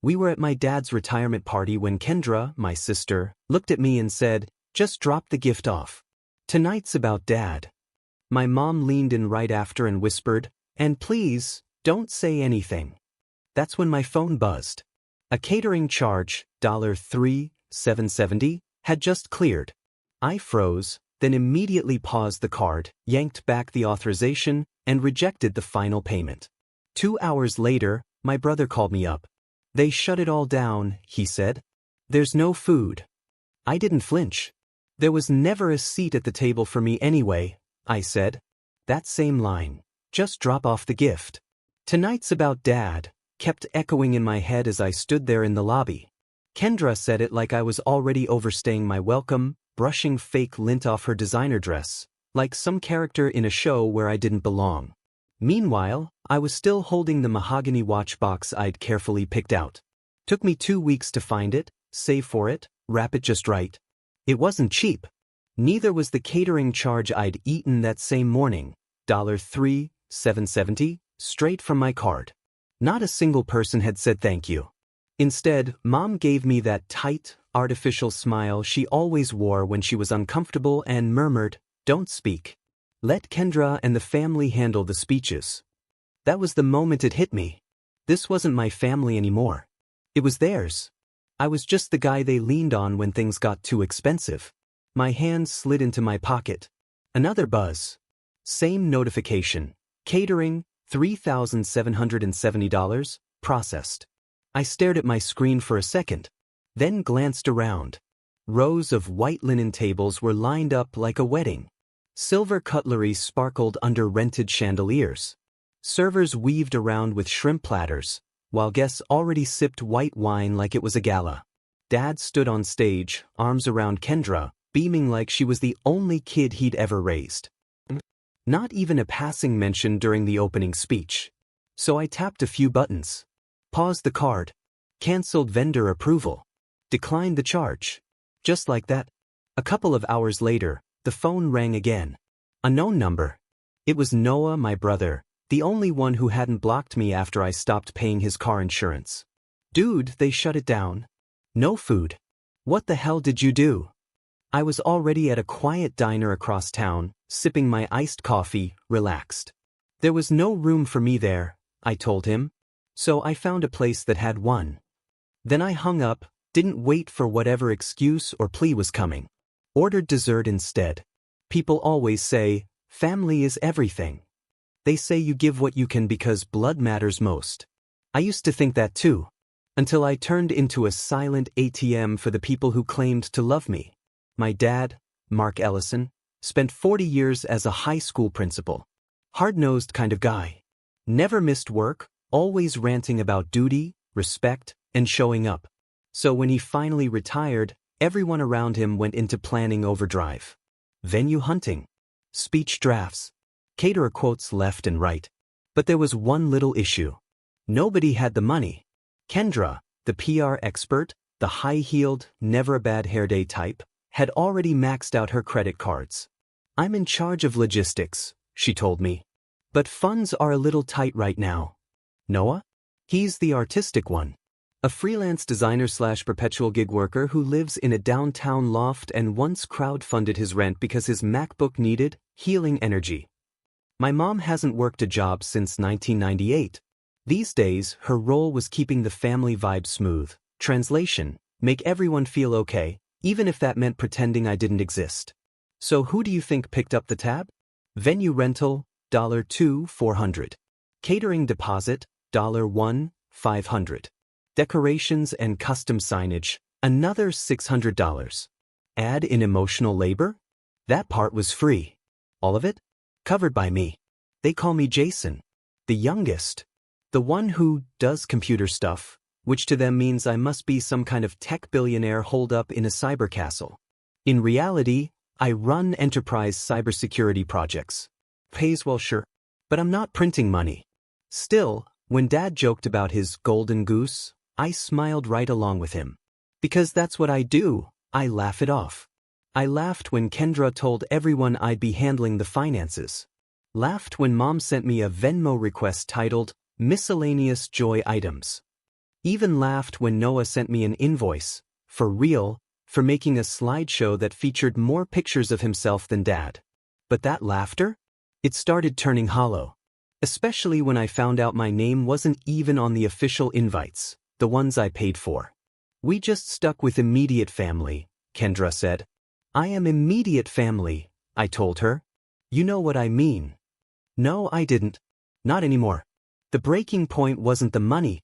We were at my dad's retirement party when Kendra, my sister, looked at me and said, "Just drop the gift off. Tonight's about Dad." My mom leaned in right after and whispered, "And please, don't say anything." That's when my phone buzzed. A catering charge, $3,770, had just cleared. I froze, then immediately paused the card, yanked back the authorization, and rejected the final payment. 2 hours later, my brother called me up. "They shut it all down," he said. "There's no food." I didn't flinch. "There was never a seat at the table for me anyway," I said. That same line, "Just drop off the gift. Tonight's about Dad," kept echoing in my head as I stood there in the lobby. Kendra said it like I was already overstaying my welcome, brushing fake lint off her designer dress, like some character in a show where I didn't belong. Meanwhile, I was still holding the mahogany watch box I'd carefully picked out. Took me 2 weeks to find it, save for it, wrap it just right. It wasn't cheap. Neither was the catering charge I'd eaten that same morning, $3,770, straight from my card. Not a single person had said thank you. Instead, Mom gave me that tight, artificial smile she always wore when she was uncomfortable and murmured, "Don't speak. Let Kendra and the family handle the speeches." That was the moment it hit me. This wasn't my family anymore. It was theirs. I was just the guy they leaned on when things got too expensive. My hand slid into my pocket. Another buzz. Same notification. Catering, $3,770, processed. I stared at my screen for a second, then glanced around. Rows of white linen tables were lined up like a wedding. Silver cutlery sparkled under rented chandeliers. Servers weaved around with shrimp platters, while guests already sipped white wine like it was a gala. Dad stood on stage, arms around Kendra, beaming like she was the only kid he'd ever raised. Not even a passing mention during the opening speech. So I tapped a few buttons. Paused the card. Canceled vendor approval. Declined the charge. Just like that. A couple of hours later, the phone rang again. A known number. It was Noah, my brother, the only one who hadn't blocked me after I stopped paying his car insurance. "Dude, they shut it down. No food. What the hell did you do?" I was already at a quiet diner across town, sipping my iced coffee, relaxed. There was no room for me there, I told him. So I found a place that had one. Then I hung up, didn't wait for whatever excuse or plea was coming. Ordered dessert instead. People always say, family is everything. They say you give what you can because blood matters most. I used to think that too. Until I turned into a silent ATM for the people who claimed to love me. My dad, Mark Ellison, spent 40 years as a high school principal. Hard-nosed kind of guy. Never missed work, always ranting about duty, respect, and showing up. So when he finally retired, everyone around him went into planning overdrive. Venue hunting. Speech drafts. Caterer quotes left and right. But there was one little issue. Nobody had the money. Kendra, the PR expert, the high-heeled, never-a-bad-hair day type, had already maxed out her credit cards. "I'm in charge of logistics," she told me. "But funds are a little tight right now." Noah? He's the artistic one. A freelance designer/perpetual gig worker who lives in a downtown loft and once crowdfunded his rent because his MacBook needed healing energy. My mom hasn't worked a job since 1998. These days, her role was keeping the family vibe smooth. Translation, make everyone feel okay, even if that meant pretending I didn't exist. So who do you think picked up the tab? Venue rental, $2,400. Catering deposit, $1,500. Decorations and custom signage, another $600. Add in emotional labor? That part was free. All of it? Covered by me. They call me Jason. The youngest. The one who does computer stuff, which to them means I must be some kind of tech billionaire holed up in a cyber castle. In reality, I run enterprise cybersecurity projects. Pays well, sure. But I'm not printing money. Still, when Dad joked about his golden goose, I smiled right along with him. Because that's what I do, I laugh it off. I laughed when Kendra told everyone I'd be handling the finances. Laughed when Mom sent me a Venmo request titled, "Miscellaneous Joy Items." Even laughed when Noah sent me an invoice, for real, for making a slideshow that featured more pictures of himself than Dad. But that laughter? It started turning hollow. Especially when I found out my name wasn't even on the official invites, the ones I paid for. We just stuck with immediate family, Kendra said. I am immediate family, I told her. You know what I mean. No, I didn't. Not anymore. The breaking point wasn't the money.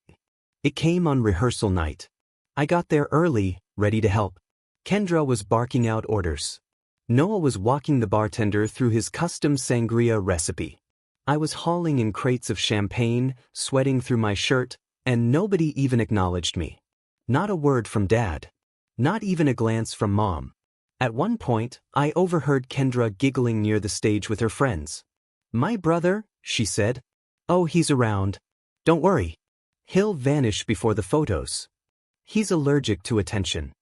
It came on rehearsal night. I got there early, ready to help. Kendra was barking out orders. Noah was walking the bartender through his custom sangria recipe. I was hauling in crates of champagne, sweating through my shirt, and nobody even acknowledged me. Not a word from Dad. Not even a glance from Mom. At one point, I overheard Kendra giggling near the stage with her friends. My brother, she said. Oh, he's around. Don't worry. He'll vanish before the photos. He's allergic to attention.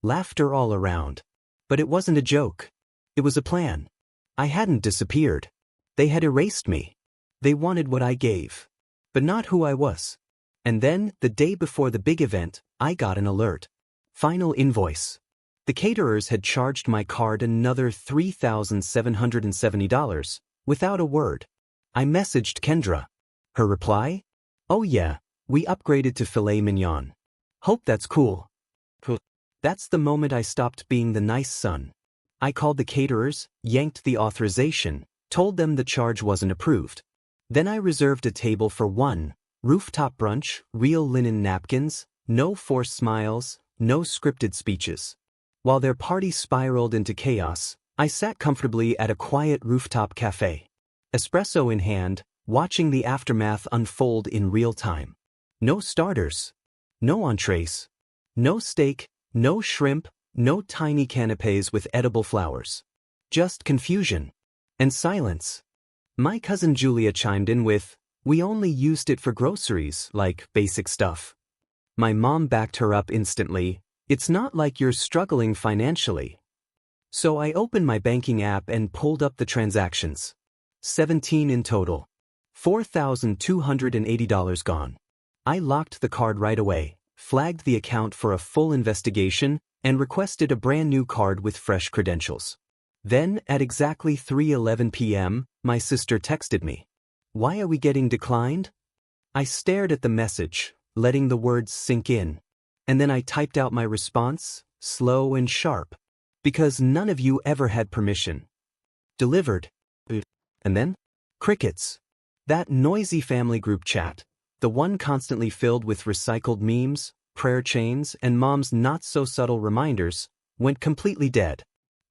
Laughter all around. But it wasn't a joke. It was a plan. I hadn't disappeared. They had erased me. They wanted what I gave. But not who I was. And then, the day before the big event, I got an alert. Final invoice. The caterers had charged my card another $3,770, without a word. I messaged Kendra. Her reply? Oh yeah, we upgraded to filet mignon. Hope that's cool. That's the moment I stopped being the nice son. I called the caterers, yanked the authorization, told them the charge wasn't approved. Then I reserved a table for one, rooftop brunch, real linen napkins, no forced smiles, no scripted speeches. While their party spiraled into chaos, I sat comfortably at a quiet rooftop cafe. Espresso in hand, watching the aftermath unfold in real time. No starters. No entrees. No steak, no shrimp, no tiny canapes with edible flowers. Just confusion. And silence. My cousin Julia chimed in with, "We only used it for groceries, like basic stuff." My mom backed her up instantly. It's not like you're struggling financially. So I opened my banking app and pulled up the transactions. 17 in total. $4,280 gone. I locked the card right away, flagged the account for a full investigation, and requested a brand new card with fresh credentials. Then, at exactly 3:11 p.m., my sister texted me. Why are we getting declined? I stared at the message, letting the words sink in. And then I typed out my response, slow and sharp. Because none of you ever had permission. Delivered. And then? Crickets. That noisy family group chat, the one constantly filled with recycled memes, prayer chains, and Mom's not-so-subtle reminders, went completely dead.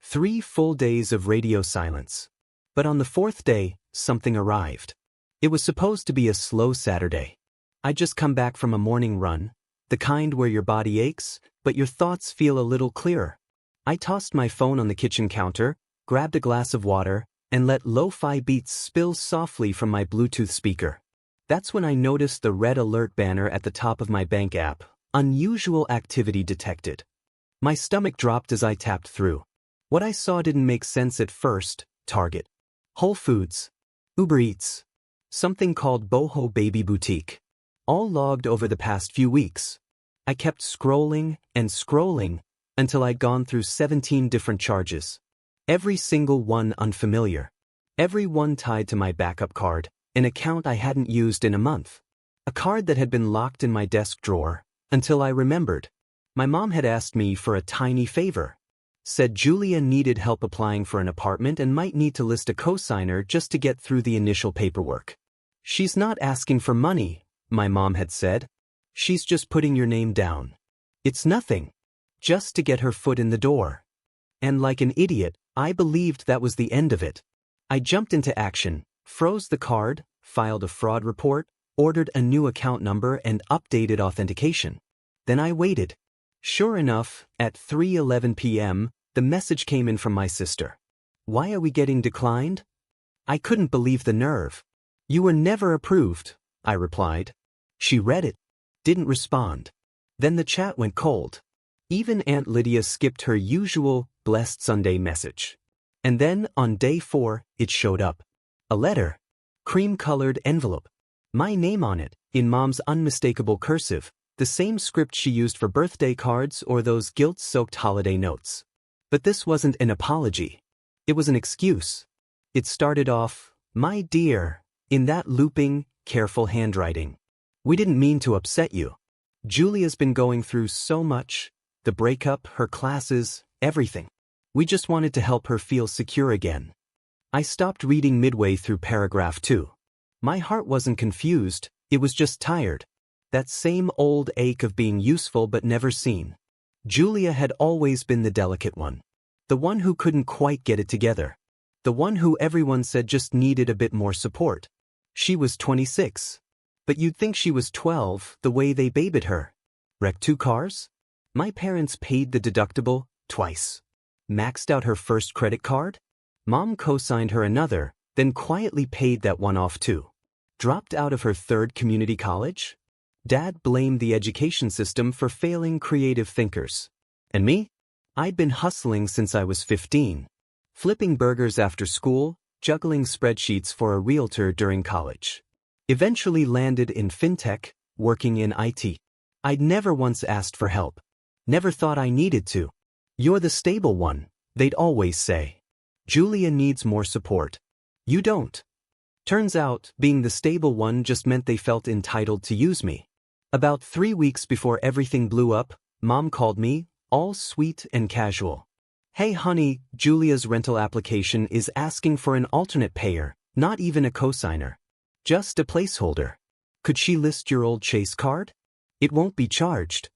3 full days of radio silence. But on the 4th day, something arrived. It was supposed to be a slow Saturday. I'd just come back from a morning run, the kind where your body aches, but your thoughts feel a little clearer. I tossed my phone on the kitchen counter, grabbed a glass of water, and let lo-fi beats spill softly from my Bluetooth speaker. That's when I noticed the red alert banner at the top of my bank app. Unusual activity detected. My stomach dropped as I tapped through. What I saw didn't make sense at first. Target. Whole Foods. Uber Eats. Something called Boho Baby Boutique. All logged over the past few weeks. I kept scrolling and scrolling until I'd gone through 17 different charges. Every single one unfamiliar. Every one tied to my backup card, an account I hadn't used in a month. A card that had been locked in my desk drawer, until I remembered. My mom had asked me for a tiny favor. Said Julia needed help applying for an apartment and might need to list a cosigner just to get through the initial paperwork. She's not asking for money, my mom had said. She's just putting your name down. It's nothing. Just to get her foot in the door. And like an idiot, I believed that was the end of it. I jumped into action, froze the card, filed a fraud report, ordered a new account number and updated authentication. Then I waited. Sure enough, at 3:11 p.m., the message came in from my sister. Why are we getting declined? I couldn't believe the nerve. You were never approved, I replied. She read it. Didn't respond. Then the chat went cold. Even Aunt Lydia skipped her usual blessed Sunday message. And then, on day 4, it showed up. A letter. Cream-colored envelope. My name on it, in Mom's unmistakable cursive, The same script she used for birthday cards or those guilt-soaked holiday notes. But this wasn't an apology. It was an excuse. It started off, "My dear," in that looping, careful handwriting. "We didn't mean to upset you. Julia's been going through so much, the breakup, her classes, everything. We just wanted to help her feel secure again." I stopped reading midway through paragraph 2. My heart wasn't confused, it was just tired. That same old ache of being useful but never seen. Julia had always been the delicate one. The one who couldn't quite get it together. The one who everyone said just needed a bit more support. She was 26. But you'd think she was 12, the way they babied her. Wrecked 2 cars? My parents paid the deductible, twice. Maxed out her first credit card? Mom co-signed her another, then quietly paid that one off too. Dropped out of her 3rd community college? Dad blamed the education system for failing creative thinkers. And me? I'd been hustling since I was 15. Flipping burgers after school, juggling spreadsheets for a realtor during college. Eventually landed in fintech, working in IT. I'd never once asked for help. Never thought I needed to. "You're the stable one," they'd always say. "Julia needs more support. You don't." Turns out, being the stable one just meant they felt entitled to use me. About 3 weeks before everything blew up, Mom called me, all sweet and casual. "Hey honey, Julia's rental application is asking for an alternate payer, not even a cosigner. Just a placeholder. Could she list your old Chase card? It won't be charged."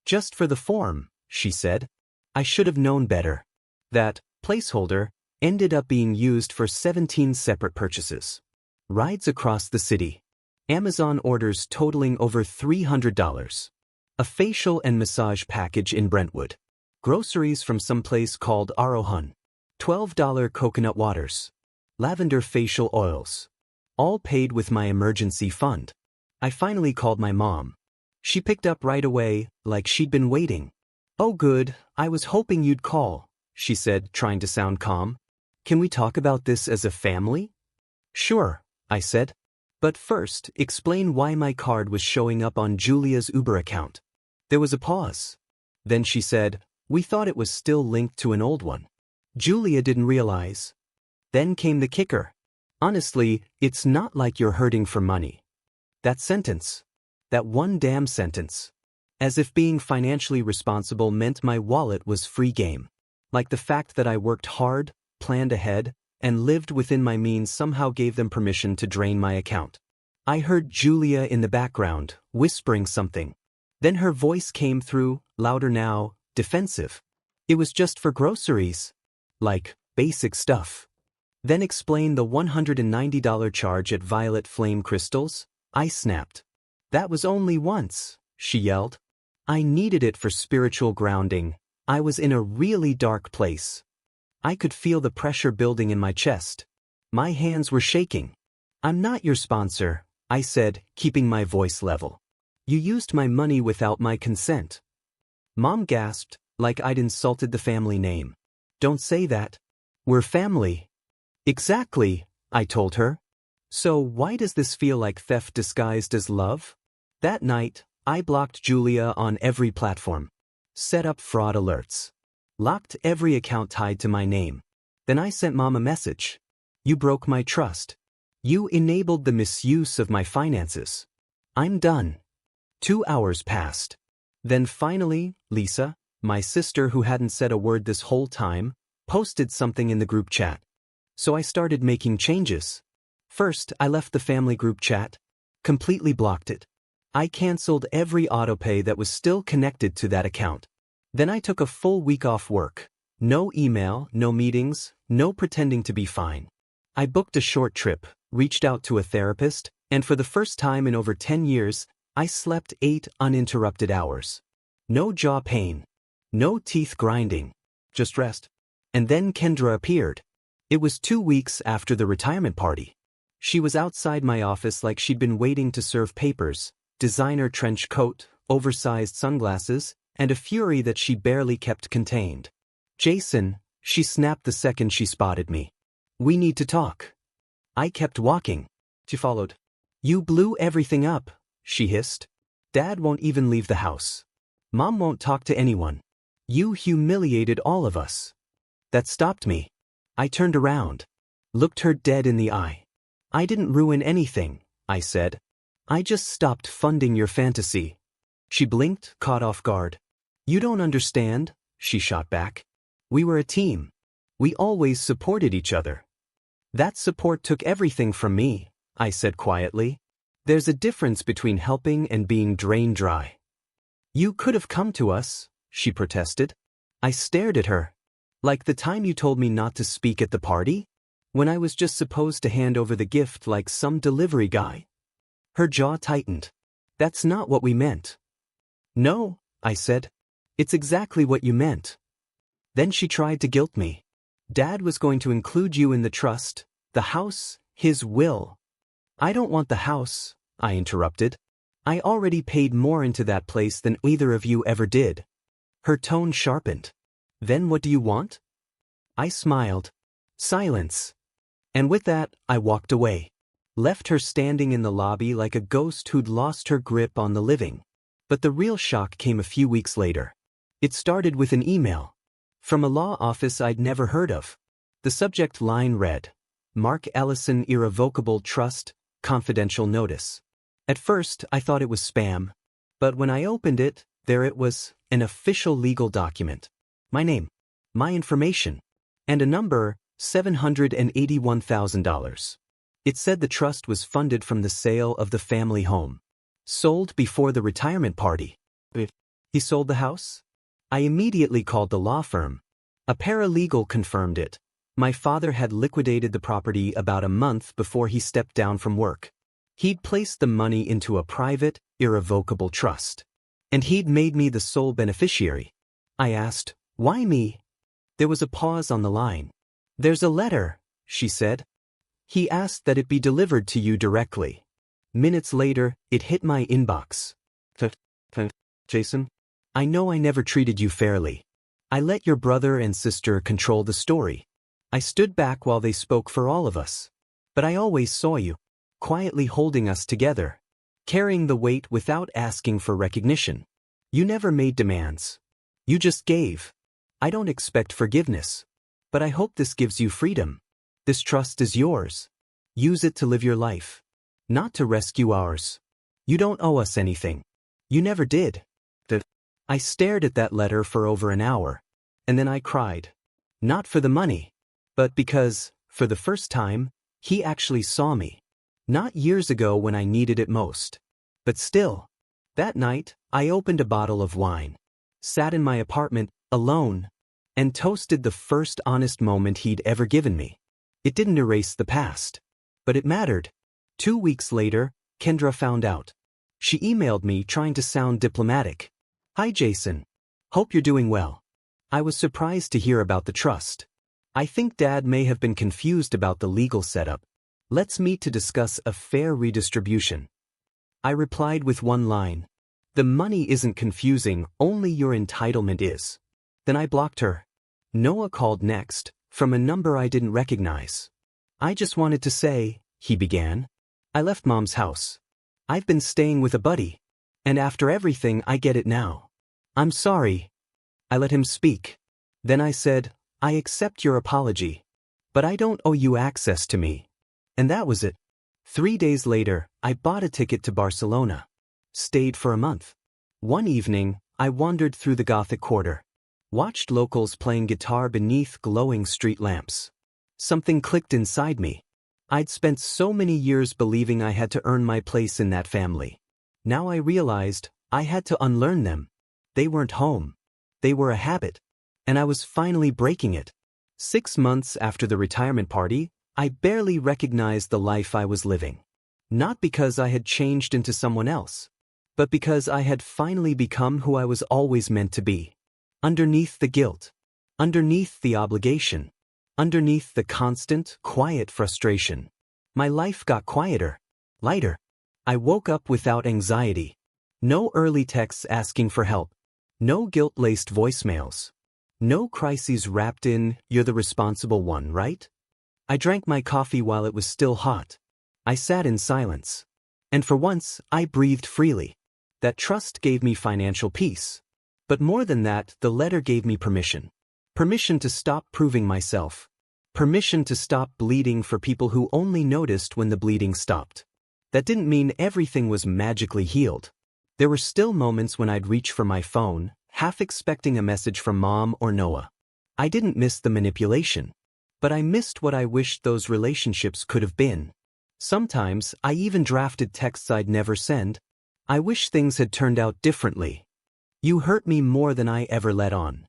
"Just for the form," she said. I should have known better. That placeholder ended up being used for 17 separate purchases. Rides across the city. Amazon orders totaling over $300. A facial and massage package in Brentwood. Groceries from some place called Arohun. $12 coconut waters. Lavender facial oils. All paid with my emergency fund. I finally called my mom. She picked up right away, like she'd been waiting. "Oh good, I was hoping you'd call," she said, trying to sound calm. "Can we talk about this as a family?" "Sure," I said. "But first, explain why my card was showing up on Julia's Uber account." There was a pause. Then she said, "We thought it was still linked to an old one." Julia didn't realize. Then came the kicker. "Honestly, it's not like you're hurting for money." That sentence. That one damn sentence. As if being financially responsible meant my wallet was free game. Like the fact that I worked hard, planned ahead, and lived within my means somehow gave them permission to drain my account. I heard Julia in the background, whispering something. Then her voice came through, louder now, defensive. It was just for groceries. Like, basic stuff. Then explain the $190 charge at Violet Flame Crystals. I snapped. "That was only once," she yelled. "I needed it for spiritual grounding. I was in a really dark place." I could feel the pressure building in my chest. My hands were shaking. "I'm not your sponsor," I said, keeping my voice level. "You used my money without my consent." Mom gasped, like I'd insulted the family name. "Don't say that. We're family." "Exactly," I told her. "So why does this feel like theft disguised as love?" That night, I blocked Julia on every platform. Set up fraud alerts. Locked every account tied to my name. Then I sent Mom a message. "You broke my trust. You enabled the misuse of my finances. I'm done." 2 hours passed. Then finally, Lisa, my sister who hadn't said a word this whole time, posted something in the group chat. So I started making changes. First, I left the family group chat. Completely blocked it. I canceled every autopay that was still connected to that account. Then I took a full week off work. No email, no meetings, no pretending to be fine. I booked a short trip, reached out to a therapist, and for the first time in over 10 years, I slept 8 uninterrupted hours. No jaw pain. No teeth grinding. Just rest. And then Kendra appeared. It was 2 weeks after the retirement party. She was outside my office like she'd been waiting to serve papers, designer trench coat, oversized sunglasses, and a fury that she barely kept contained. "Jason," she snapped the second she spotted me. "We need to talk." I kept walking. She followed. "You blew everything up," she hissed. Dad won't even leave the house. Mom won't talk to anyone. You humiliated all of us. That stopped me. I turned around. Looked her dead in the eye. I didn't ruin anything, I said. I just stopped funding your fantasy. She blinked, caught off guard. You don't understand, she shot back. We were a team. We always supported each other. That support took everything from me, I said quietly. There's a difference between helping and being drained dry. You could have come to us, she protested. I stared at her. Like the time you told me not to speak at the party? When I was just supposed to hand over the gift like some delivery guy. Her jaw tightened. That's not what we meant. No, I said. It's exactly what you meant. Then she tried to guilt me. Dad was going to include you in the trust, the house, his will. I don't want the house, I interrupted. I already paid more into that place than either of you ever did. Her tone sharpened. Then what do you want? I smiled. Silence. And with that, I walked away. Left her standing in the lobby like a ghost who'd lost her grip on the living. But the real shock came a few weeks later. It started with an email. From a law office I'd never heard of. The subject line read, Mark Ellison Irrevocable Trust, Confidential Notice. At first, I thought it was spam. But when I opened it, there it was, an official legal document. My name, my information, and a number, $781,000. It said the trust was funded from the sale of the family home. Sold before the retirement party. He sold the house? I immediately called the law firm. A paralegal confirmed it. My father had liquidated the property about a month before he stepped down from work. He'd placed the money into a private, irrevocable trust. And he'd made me the sole beneficiary. I asked, why me? There was a pause on the line. There's a letter, she said. He asked that it be delivered to you directly. Minutes later, it hit my inbox. Jason, I know I never treated you fairly. I let your brother and sister control the story. I stood back while they spoke for all of us. But I always saw you, quietly holding us together, carrying the weight without asking for recognition. You never made demands. You just gave. I don't expect forgiveness. But I hope this gives you freedom. This trust is yours. Use it to live your life. Not to rescue ours. You don't owe us anything. You never did. I stared at that letter for over an hour. And then I cried. Not for the money. But because, for the first time, he actually saw me. Not years ago when I needed it most. But still. That night, I opened a bottle of wine. Sat in my apartment, alone. And toasted the first honest moment he'd ever given me. It didn't erase the past. But it mattered. 2 weeks later, Kendra found out. She emailed me trying to sound diplomatic. Hi Jason. Hope you're doing well. I was surprised to hear about the trust. I think Dad may have been confused about the legal setup. Let's meet to discuss a fair redistribution. I replied with one line. The money isn't confusing, only your entitlement is. Then I blocked her. Noah called next, from a number I didn't recognize. I just wanted to say, he began. I left Mom's house. I've been staying with a buddy. And after everything, I get it now. I'm sorry. I let him speak. Then I said, I accept your apology. But I don't owe you access to me. And that was it. 3 days later, I bought a ticket to Barcelona. Stayed for a month. One evening, I wandered through the Gothic quarter. Watched locals playing guitar beneath glowing street lamps. Something clicked inside me. I'd spent so many years believing I had to earn my place in that family. Now I realized I had to unlearn them. They weren't home. They were a habit. And I was finally breaking it. 6 months after the retirement party, I barely recognized the life I was living. Not because I had changed into someone else, but because I had finally become who I was always meant to be. Underneath the guilt. Underneath the obligation. Underneath the constant, quiet frustration. My life got quieter. Lighter. I woke up without anxiety. No early texts asking for help. No guilt-laced voicemails. No crises wrapped in, you're the responsible one, right? I drank my coffee while it was still hot. I sat in silence. And for once, I breathed freely. That trust gave me financial peace. But more than that, the letter gave me permission. Permission to stop proving myself. Permission to stop bleeding for people who only noticed when the bleeding stopped. That didn't mean everything was magically healed. There were still moments when I'd reach for my phone, half expecting a message from Mom or Noah. I didn't miss the manipulation. But I missed what I wished those relationships could have been. Sometimes, I even drafted texts I'd never send. I wish things had turned out differently. You hurt me more than I ever let on.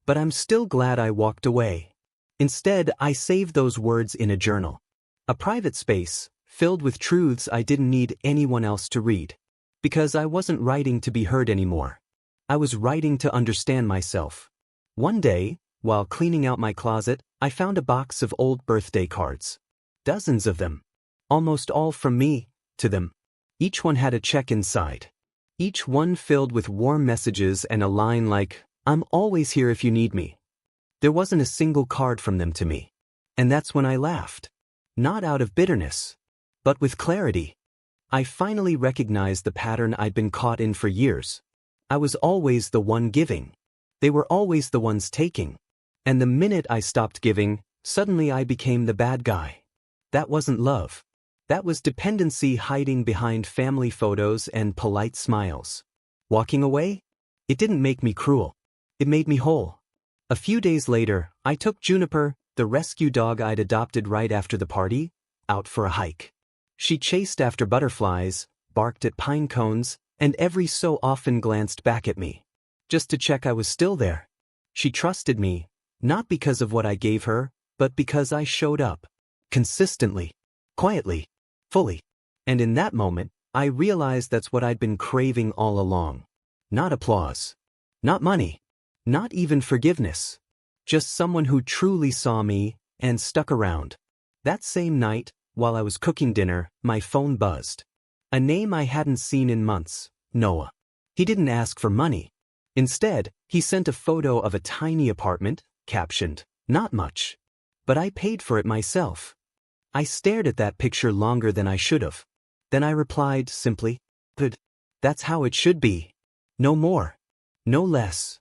But I'm still glad I walked away. Instead, I saved those words in a journal. A private space, filled with truths I didn't need anyone else to read. Because I wasn't writing to be heard anymore. I was writing to understand myself. One day, while cleaning out my closet, I found a box of old birthday cards. Dozens of them. Almost all from me, to them. Each one had a check inside. Each one filled with warm messages and a line like, "I'm always here if you need me." There wasn't a single card from them to me. And that's when I laughed. Not out of bitterness, but with clarity. I finally recognized the pattern I'd been caught in for years. I was always the one giving. They were always the ones taking. And the minute I stopped giving, suddenly I became the bad guy. That wasn't love. That was dependency hiding behind family photos and polite smiles. Walking away? It didn't make me cruel. It made me whole. A few days later, I took Juniper, the rescue dog I'd adopted right after the party, out for a hike. She chased after butterflies, barked at pine cones, and every so often glanced back at me. Just to check I was still there. She trusted me, not because of what I gave her, but because I showed up. Consistently. Quietly. Fully. And in that moment, I realized that's what I'd been craving all along. Not applause. Not money. Not even forgiveness. Just someone who truly saw me and stuck around. That same night, while I was cooking dinner, my phone buzzed. A name I hadn't seen in months, Noah. He didn't ask for money. Instead, he sent a photo of a tiny apartment, captioned, "Not much." But I paid for it myself. I stared at that picture longer than I should have. Then I replied simply, "Good. That's how it should be. No more. No less."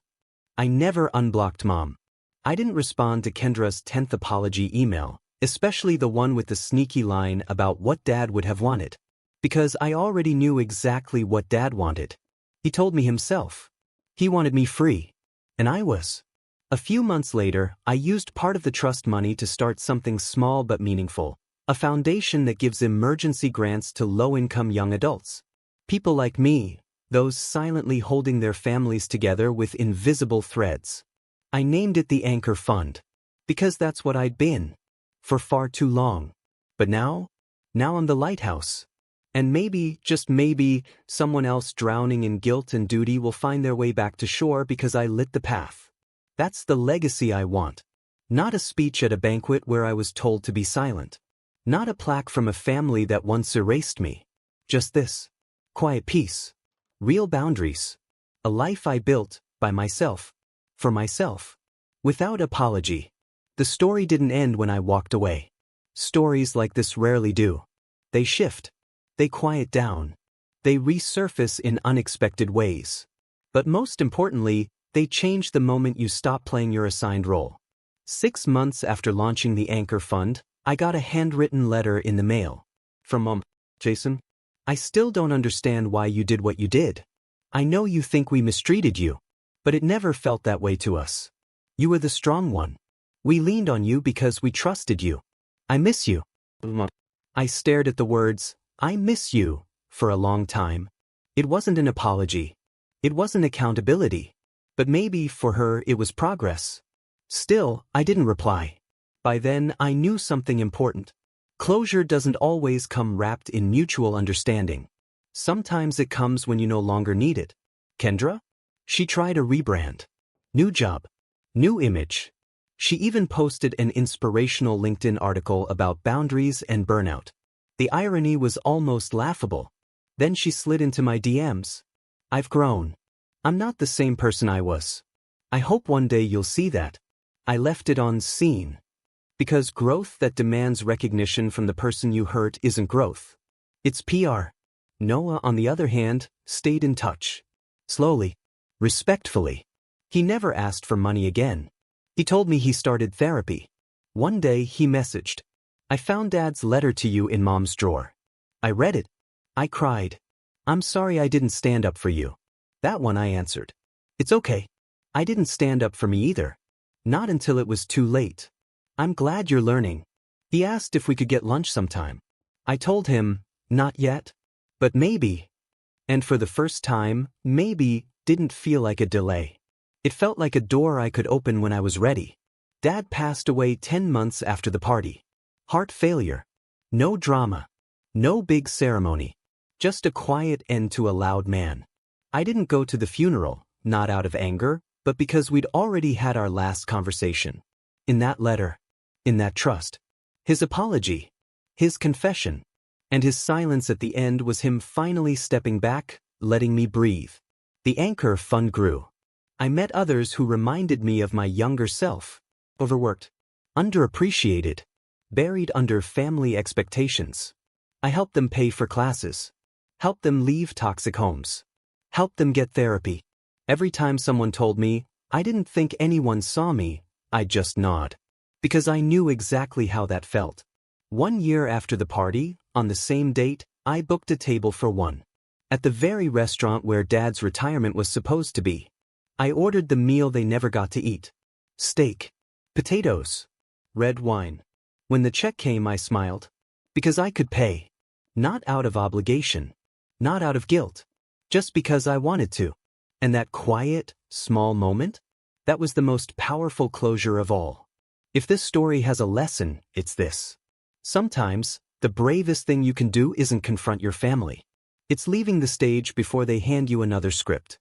I never unblocked Mom. I didn't respond to Kendra's 10th apology email, especially the one with the sneaky line about what Dad would have wanted. Because I already knew exactly what Dad wanted. He told me himself. He wanted me free. And I was. A few months later, I used part of the trust money to start something small but meaningful, a foundation that gives emergency grants to low-income young adults. People like me, those silently holding their families together with invisible threads. I named it the Anchor Fund. Because that's what I'd been. For far too long. But now I'm the lighthouse. And maybe, just maybe, someone else drowning in guilt and duty will find their way back to shore because I lit the path. That's the legacy I want. Not a speech at a banquet where I was told to be silent. Not a plaque from a family that once erased me. Just this. Quiet peace. Real boundaries. A life I built, by myself. For myself. Without apology. The story didn't end when I walked away. Stories like this rarely do. They shift. They quiet down. They resurface in unexpected ways. But most importantly, they change the moment you stop playing your assigned role. 6 months after launching the Anchor Fund, I got a handwritten letter in the mail. From Mom. "Jason, I still don't understand why you did what you did. I know you think we mistreated you, but it never felt that way to us. You were the strong one. We leaned on you because we trusted you. I miss you." I stared at the words, "I miss you," for a long time. It wasn't an apology. It wasn't accountability. But maybe, for her, it was progress. Still, I didn't reply. By then, I knew something important. Closure doesn't always come wrapped in mutual understanding. Sometimes it comes when you no longer need it. Kendra? She tried a rebrand. New job. New image. She even posted an inspirational LinkedIn article about boundaries and burnout. The irony was almost laughable. Then she slid into my DMs. "I've grown. I'm not the same person I was. I hope one day you'll see that." I left it on scene. Because growth that demands recognition from the person you hurt isn't growth. It's PR. Noah, on the other hand, stayed in touch. Slowly. Respectfully. He never asked for money again. He told me he started therapy. One day he messaged, "I found Dad's letter to you in Mom's drawer." I read it. I cried. "I'm sorry I didn't stand up for you." That one, I answered. "It's okay. I didn't stand up for me either. Not until it was too late. I'm glad you're learning." He asked if we could get lunch sometime. I told him, not yet, but maybe. And for the first time, maybe didn't feel like a delay. It felt like a door I could open when I was ready. Dad passed away 10 months after the party. Heart failure. No drama. No big ceremony. Just a quiet end to a loud man. I didn't go to the funeral, not out of anger, but because we'd already had our last conversation. In that letter. In that trust. His apology. His confession. And his silence at the end was him finally stepping back, letting me breathe. The Anchor Fund grew. I met others who reminded me of my younger self. Overworked. Underappreciated. Buried under family expectations. I helped them pay for classes. Helped them leave toxic homes. Helped them get therapy. Every time someone told me, I didn't think anyone saw me, I'd just nod. Because I knew exactly how that felt. 1 year after the party, on the same date, I booked a table for one. At the very restaurant where Dad's retirement was supposed to be. I ordered the meal they never got to eat. Steak. Potatoes. Red wine. When the check came, I smiled. Because I could pay. Not out of obligation. Not out of guilt. Just because I wanted to. And that quiet, small moment? That was the most powerful closure of all. If this story has a lesson, it's this. Sometimes, the bravest thing you can do isn't confront your family. It's leaving the stage before they hand you another script.